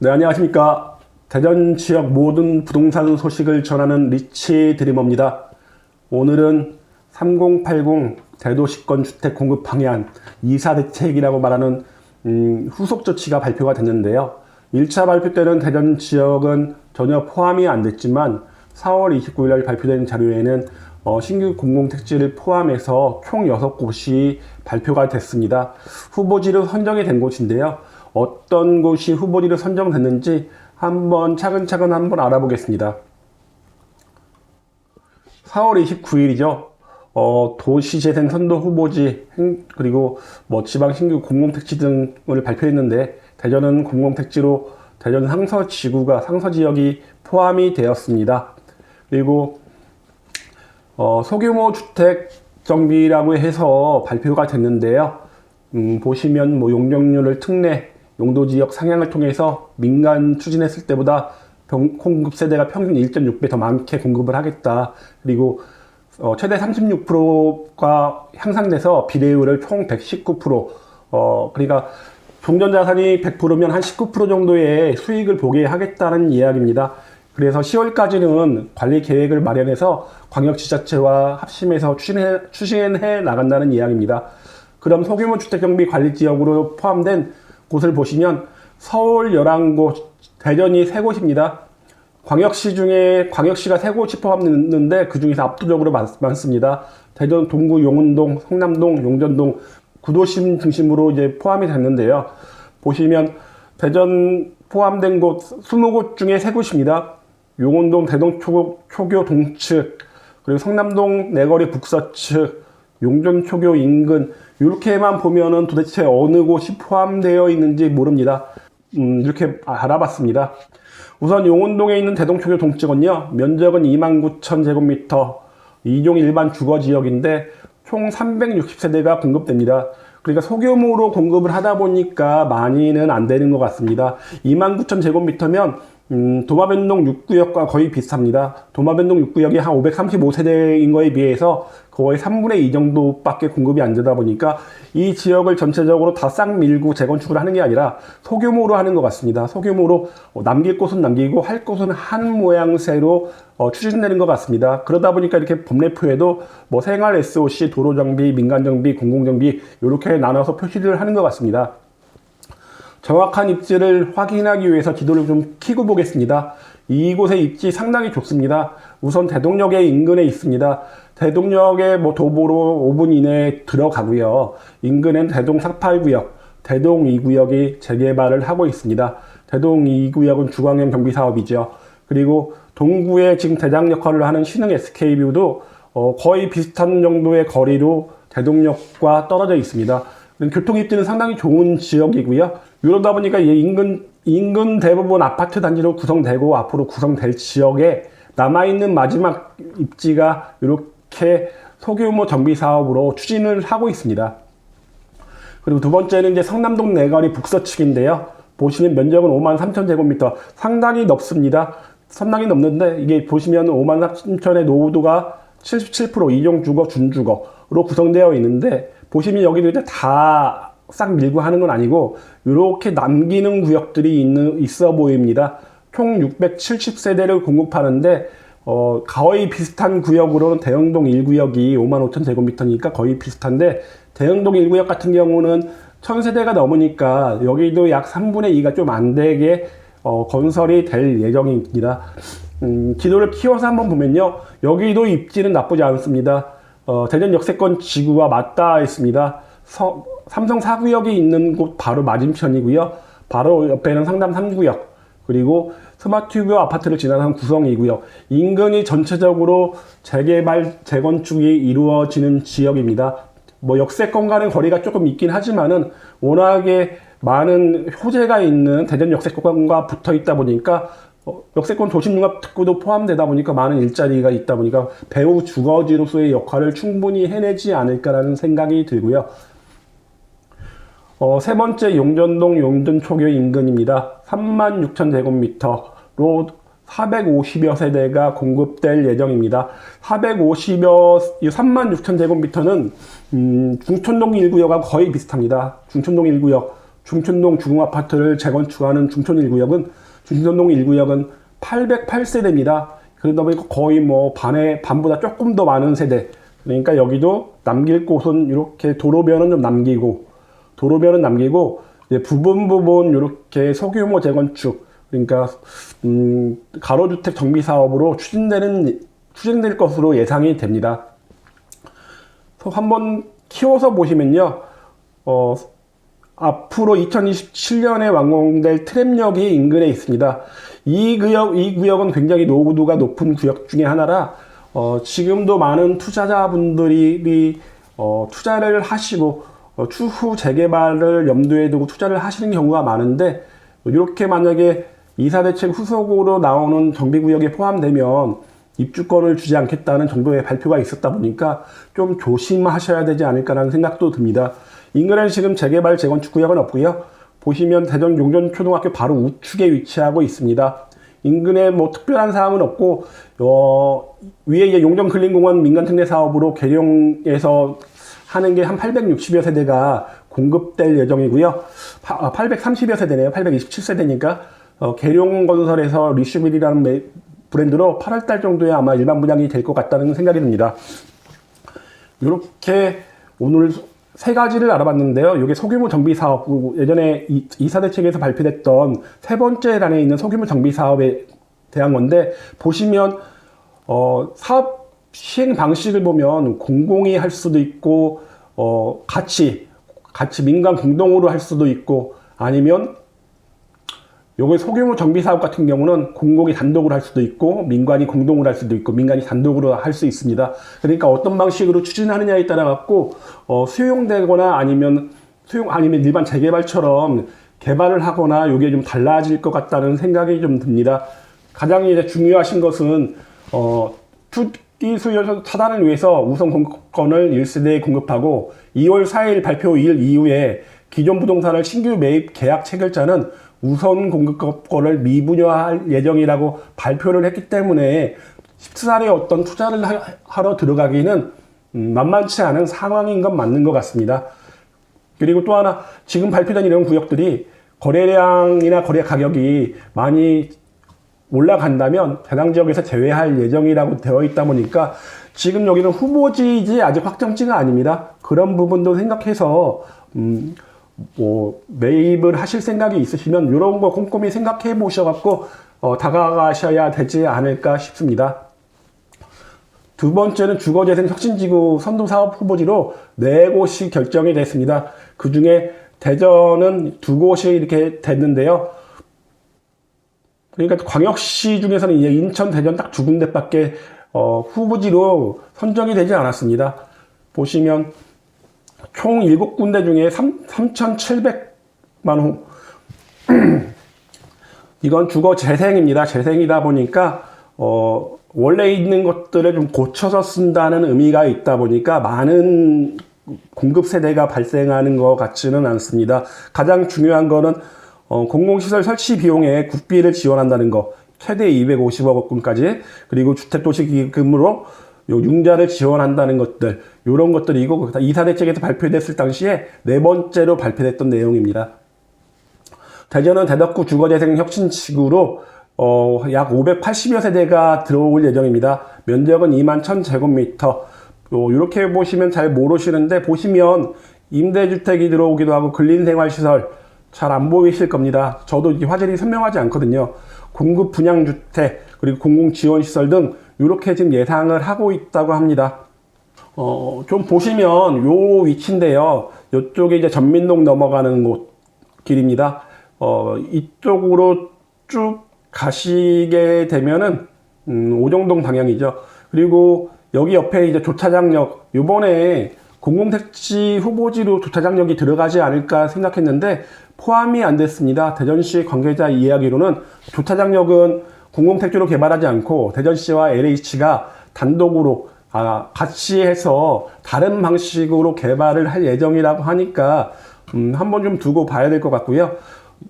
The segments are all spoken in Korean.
네, 안녕하십니까. 대전 지역 모든 부동산 소식을 전하는 리치 드리머입니다. 오늘은 3080 대도시권 주택 공급 방향 2사 대책이라고 말하는 후속 조치가 발표가 됐는데요. 1차 발표 때는 대전 지역은 전혀 포함이 안 됐지만 4월 29일 발표된 자료에는 신규 공공택지를 포함해서 총 6곳이 발표가 됐습니다. 후보지로 선정이 된 곳인데요. 어떤 곳이 후보지로 선정됐는지 한번 차근차근 한번 알아보겠습니다. 4월 29일이죠. 도시재생 선도 후보지 그리고 지방 신규 공공택지 등을 발표했는데 대전은 공공택지로 대전 상서지구가 상서지역이 포함이 되었습니다. 그리고 소규모 주택 정비라고 해서 발표가 됐는데요. 보시면 용적률을 특례 용도지역 상향을 통해서 민간 추진했을 때보다 공급 세대가 평균 1.6배 더 많게 공급을 하겠다. 그리고 최대 36%가 향상돼서 비례율을 총 119%. 그러니까 종전자산이 100%면 한 19% 정도의 수익을 보게 하겠다는 이야기입니다. 그래서 10월까지는 관리 계획을 마련해서 광역지자체와 합심해서 추진해 나간다는 이야기입니다. 그럼 소규모 주택정비 관리지역으로 포함된 곳을 보시면 서울 11곳, 대전이 3곳입니다. 광역시 중에 광역시가 3곳이 포함됐는데 그 중에서 압도적으로 많습니다. 대전, 동구, 용운동, 성남동, 용전동, 구도심 중심으로 이제 포함이 됐는데요. 보시면 대전 포함된 곳 20곳 중에 3곳입니다. 용운동, 대동 초교 동측, 그리고 성남동 내거리 북서측, 용전 초교 인근, 이렇게만 보면은 도대체 어느 곳이 포함되어 있는지 모릅니다. 이렇게 알아봤습니다. 우선 용운동에 있는 대동초교 동측은요, 면적은 29,000제곱미터, 2종 일반 주거지역인데 총 360세대가 공급됩니다. 그러니까 소규모로 공급을 하다 보니까 많이는 안 되는 것 같습니다. 29,000제곱미터면 도마변동 6구역과 거의 비슷합니다. 도마변동 6구역이 한 535세대인 거에 비해서 거의 3분의 2 정도밖에 공급이 안 되다 보니까 이 지역을 전체적으로 다 싹 밀고 재건축을 하는 게 아니라 소규모로 하는 것 같습니다. 소규모로 남길 곳은 남기고 할 곳은 한 모양새로 추진되는 것 같습니다. 그러다 보니까 이렇게 법례표에도 생활 SOC, 도로정비, 민간정비, 공공정비 이렇게 나눠서 표시를 하는 것 같습니다. 정확한 입지를 확인하기 위해서 지도를 좀 켜고 보겠습니다. 이곳의 입지 상당히 좋습니다. 우선 대동역의 인근에 있습니다. 대동역에 도보로 5분 이내에 들어가고요. 인근엔 대동 48구역, 대동 2구역이 재개발을 하고 있습니다. 대동 2구역은 주광형 경비사업이죠. 그리고 동구에 지금 대장 역할을 하는 신흥 SK뷰도 거의 비슷한 정도의 거리로 대동역과 떨어져 있습니다. 교통 입지는 상당히 좋은 지역이고요. 이러다 보니까 인근 대부분 아파트 단지로 구성되고 앞으로 구성될 지역에 남아있는 마지막 입지가 이렇게 소규모 정비 사업으로 추진을 하고 있습니다. 그리고 두 번째는 이제 성남동 내거리 북서측인데요. 보시면 면적은 53,000제곱미터, 상당히 넓습니다. 상당히 넓는데 이게 보시면 53,000의 노후도가 77% 2종 주거, 준주거로 구성되어 있는데 보시면 여기도 이제 다 싹 밀고 하는 건 아니고 이렇게 남기는 구역들이 있어 보입니다. 총 670세대를 공급하는데 거의 비슷한 구역으로는 대흥동 1구역이 55,000제곱미터니까 거의 비슷한데 대흥동 1구역 같은 경우는 1000세대가 넘으니까 여기도 약 3분의 2가 좀 안 되게 건설이 될 예정입니다. 지도를 키워서 한번 보면요. 여기도 입지는 나쁘지 않습니다. 대전 역세권 지구와 맞닿아 있습니다. 삼성 4구역이 있는 곳 바로 맞은편이고요. 바로 옆에는 상담 3구역, 그리고 스마트뷰 아파트를 지나서 구성 2구역. 인근이 전체적으로 재개발, 재건축이 이루어지는 지역입니다. 역세권과는 거리가 조금 있긴 하지만은 워낙에 많은 호재가 있는 대전 역세권과 붙어 있다 보니까 역세권 도심융합특구도 포함되다 보니까 많은 일자리가 있다 보니까 배후 주거지로서의 역할을 충분히 해내지 않을까라는 생각이 들고요. 세 번째 용전동 용전초교 인근입니다. 36,000제곱미터로 450여 세대가 공급될 예정입니다. 36,000제곱미터는 중촌동 1구역과 거의 비슷합니다. 중촌동 1구역 중촌동 주공아파트를 재건축하는 중촌 1구역은 중촌동 1구역은 808세대입니다. 그러다 보니까 거의 뭐 반보다 조금 더 많은 세대. 그러니까 여기도 남길 곳은 이렇게 도로변은 좀 남기고, 이제 부분 이렇게 소규모 재건축, 그러니까 가로주택 정비 사업으로 추진될 것으로 예상이 됩니다. 한번 키워서 보시면요, 앞으로 2027년에 완공될 트램역이 인근에 있습니다. 이 구역은 굉장히 노후도가 높은 구역 중에 하나라, 지금도 많은 투자자분들이 투자를 하시고 추후 재개발을 염두에 두고 투자를 하시는 경우가 많은데, 이렇게 만약에 이사대책 후속으로 나오는 정비구역에 포함되면 입주권을 주지 않겠다는 정도의 발표가 있었다 보니까 좀 조심하셔야 되지 않을까라는 생각도 듭니다. 인근에는 지금 재개발 재건축 구역은 없고요. 보시면 대전 용전초등학교 바로 우측에 위치하고 있습니다. 인근에 뭐 특별한 사항은 없고, 위에 이제 용전근린공원 민간특례 사업으로 계룡에서 하는 게 한 860여 세대가 공급될 예정이고요. 830여 세대네요. 827세대니까 계룡건설에서 리슈빌이라는 브랜드로 8월달 정도에 아마 일반 분양이 될 것 같다는 생각이 듭니다. 이렇게 오늘 세 가지를 알아봤는데요. 이게 소규모 정비 사업, 예전에 이사대책에서 발표됐던 세 번째 란에 있는 소규모 정비 사업에 대한 건데, 보시면 사업 시행 방식을 보면 공공이 할 수도 있고, 같이 민간 공동으로 할 수도 있고, 아니면 요게 소규모 정비 사업 같은 경우는 공공이 단독으로 할 수도 있고, 민간이 공동으로 할 수도 있고, 민간이 단독으로 할 수 있습니다. 그러니까 어떤 방식으로 추진하느냐에 따라 갖고 수용되거나 아니면 일반 재개발처럼 개발을 하거나 요게 좀 달라질 것 같다는 생각이 좀 듭니다. 가장 이제 중요하신 것은 투기 수요 차단을 위해서 우선 공급권을 1세대에 공급하고, 2월 4일 발표일 이후에 기존 부동산을 신규 매입 계약 체결자는 우선 공급권을 미분여할 예정이라고 발표를 했기 때문에 쉽사리 어떤 투자를 하러 들어가기는 만만치 않은 상황인 건 맞는 것 같습니다. 그리고 또 하나, 지금 발표된 이런 구역들이 거래량이나 거래 가격이 많이 올라간다면 해당 지역에서 제외할 예정이라고 되어 있다 보니까 지금 여기는 후보지이지 아직 확정지가 아닙니다. 그런 부분도 생각해서 매입을 하실 생각이 있으시면 이런 거 꼼꼼히 생각해 보셔갖고 다가가셔야 되지 않을까 싶습니다. 두 번째는 주거재생 혁신지구 선도사업 후보지로 4곳이 결정이 됐습니다. 그 중에 대전은 2곳이 이렇게 됐는데요. 그러니까 광역시 중에서는 이제 인천, 대전 딱 2군데밖에 후보지로 선정이 되지 않았습니다. 보시면 총 7군데 중에 3,700만 호. 이건 주거 재생입니다. 재생이다 보니까 원래 있는 것들을 좀 고쳐서 쓴다는 의미가 있다 보니까 많은 공급 세대가 발생하는 것 같지는 않습니다. 가장 중요한 거는 공공시설 설치 비용에 국비를 지원한다는 거, 최대 250억 원까지, 그리고 주택도시기금으로 융자를 지원한다는 것들, 이런 것들이고, 이사대책에서 발표됐을 당시에 4번째로 발표됐던 내용입니다. 대전은 대덕구 주거재생 혁신지구로 약 580여 세대가 들어올 예정입니다. 면적은 21,000제곱미터. 이렇게 보시면 잘 모르시는데, 보시면 임대주택이 들어오기도 하고 근린생활시설 잘 안 보이실 겁니다. 저도 화질이 선명하지 않거든요. 공급 분양주택, 그리고 공공지원시설 등 이렇게 지금 예상을 하고 있다고 합니다. 좀 보시면 요 위치인데요. 이쪽에 이제 전민동 넘어가는 곳 길입니다. 이쪽으로 쭉 가시게 되면은 오정동 방향이죠. 그리고 여기 옆에 이제 조차장역, 요번에 공공택지 후보지로 조차장역이 들어가지 않을까 생각했는데 포함이 안 됐습니다. 대전시 관계자 이야기로는 조차장역은 공공택지로 개발하지 않고 대전시와 LH가 단독으로 같이 해서 다른 방식으로 개발을 할 예정이라고 하니까 한번 좀 두고 봐야 될 것 같고요.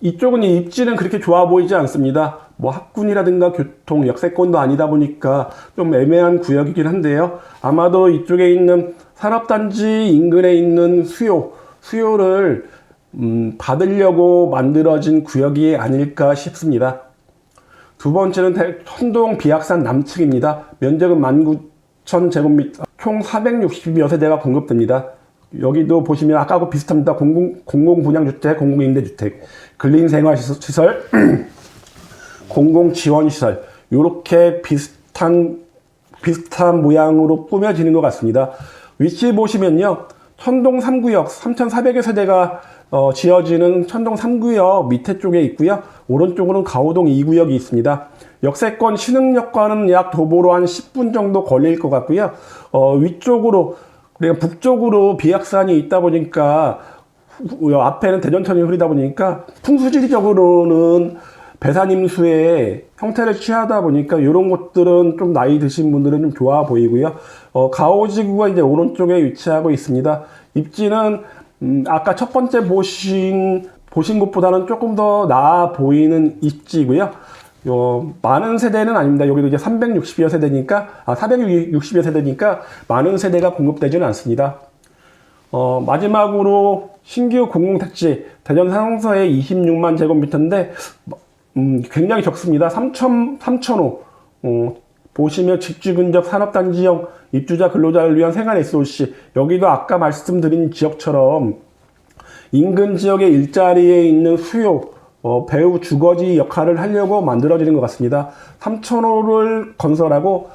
이쪽은 입지는 그렇게 좋아 보이지 않습니다. 뭐 학군이라든가 교통, 역세권도 아니다 보니까 좀 애매한 구역이긴 한데요. 아마도 이쪽에 있는 산업단지 인근에 있는 수요를 받으려고 만들어진 구역이 아닐까 싶습니다. 두 번째는 천동 비약산 남측입니다. 면적은 19,000제곱미터, 총 460여 세대가 공급됩니다. 여기도 보시면 아까하고 비슷합니다. 공공분양주택, 공공임대주택, 근린생활시설, 공공지원시설, 이렇게 비슷한 모양으로 꾸며지는 것 같습니다. 위치 보시면요, 천동 3구역 3,400여 세대가 지어지는 천동 3구역 밑에 쪽에 있고요. 오른쪽으로는 가오동 2구역이 있습니다. 역세권 신흥역과는 약 도보로 한 10분 정도 걸릴 것 같고요. 위쪽으로, 그러니까 북쪽으로 비약산이 있다 보니까 앞에는 대전천이 흐르다 보니까 풍수지리적으로는 배산임수의 형태를 취하다 보니까 이런 곳들은 좀 나이 드신 분들은 좀 좋아 보이고요. 가오지구가 이제 오른쪽에 위치하고 있습니다. 입지는 아까 첫 번째 보신 곳보다는 조금 더 나아 보이는 입지고요. 많은 세대는 아닙니다. 여기도 이제 360여 세대니까, 460여 세대니까 많은 세대가 공급되지는 않습니다. 마지막으로 신규 공공택지, 대전 상서에 26만 제곱미터인데, 굉장히 적습니다. 3,000호. 보시면 직주 근접 산업단지형 입주자 근로자를 위한 생활 SOC. 여기도 아까 말씀드린 지역처럼 인근 지역의 일자리에 있는 수요, 배후 주거지 역할을 하려고 만들어지는 것 같습니다. 3,000호를 건설하고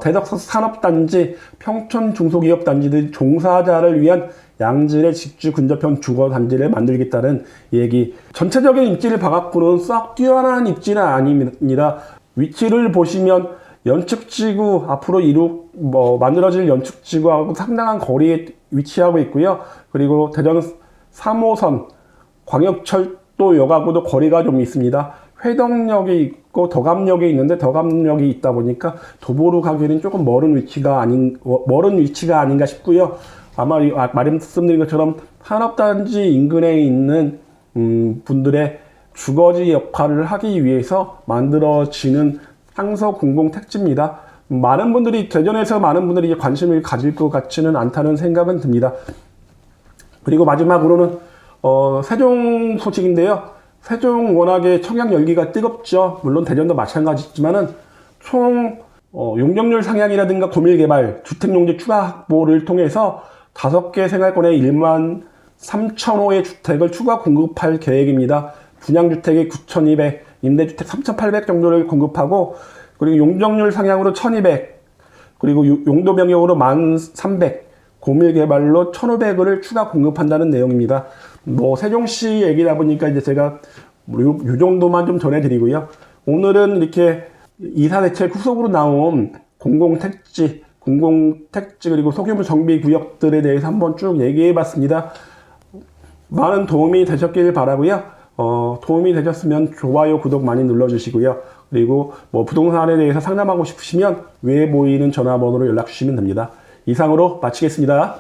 대덕 산업단지, 평촌 중소기업단지들 종사자를 위한 양질의 직주 근접형 주거단지를 만들겠다는 얘기. 전체적인 입지를 봐갖고는 썩 뛰어난 입지는 아닙니다. 위치를 보시면 연측지구, 앞으로 만들어질 연측지구하고 상당한 거리에 위치하고 있고요. 그리고 대전 3호선 광역철도역하고도 거리가 좀 있습니다. 회덕역이 있고 덕암역이 있는데 덕암역이 있다 보니까 도보로 가기에는 조금 멀은 위치가 아닌가 싶고요. 아마 말씀드린 것처럼 산업단지 인근에 있는 분들의 주거지 역할을 하기 위해서 만들어지는 상서 공공택지입니다. 대전에서 많은 분들이 관심을 가질 것 같지는 않다는 생각은 듭니다. 그리고 마지막으로는 세종 소식인데요. 세종 워낙에 청약 열기가 뜨겁죠. 물론 대전도 마찬가지지만은 총 용적률 상향이라든가 고밀개발, 주택용지 추가 확보를 통해서 5개 생활권에 1만 3,000호의 주택을 추가 공급할 계획입니다. 분양주택이 9,200, 임대주택 3,800 정도를 공급하고, 그리고 용적률 상향으로 1,200, 그리고 용도 변경으로 1,300, 고밀개발로 1,500을 추가 공급한다는 내용입니다. 세종시 얘기다 보니까 이제 제가 요 정도만 좀 전해드리고요. 오늘은 이렇게 이사대책 후속으로 나온 공공택지 그리고 소규모 정비구역들에 대해서 한번 쭉 얘기해봤습니다. 많은 도움이 되셨길 바라고요. 도움이 되셨으면 좋아요, 구독 많이 눌러주시고요. 그리고 부동산에 대해서 상담하고 싶으시면 위에 보이는 전화번호로 연락 주시면 됩니다. 이상으로 마치겠습니다.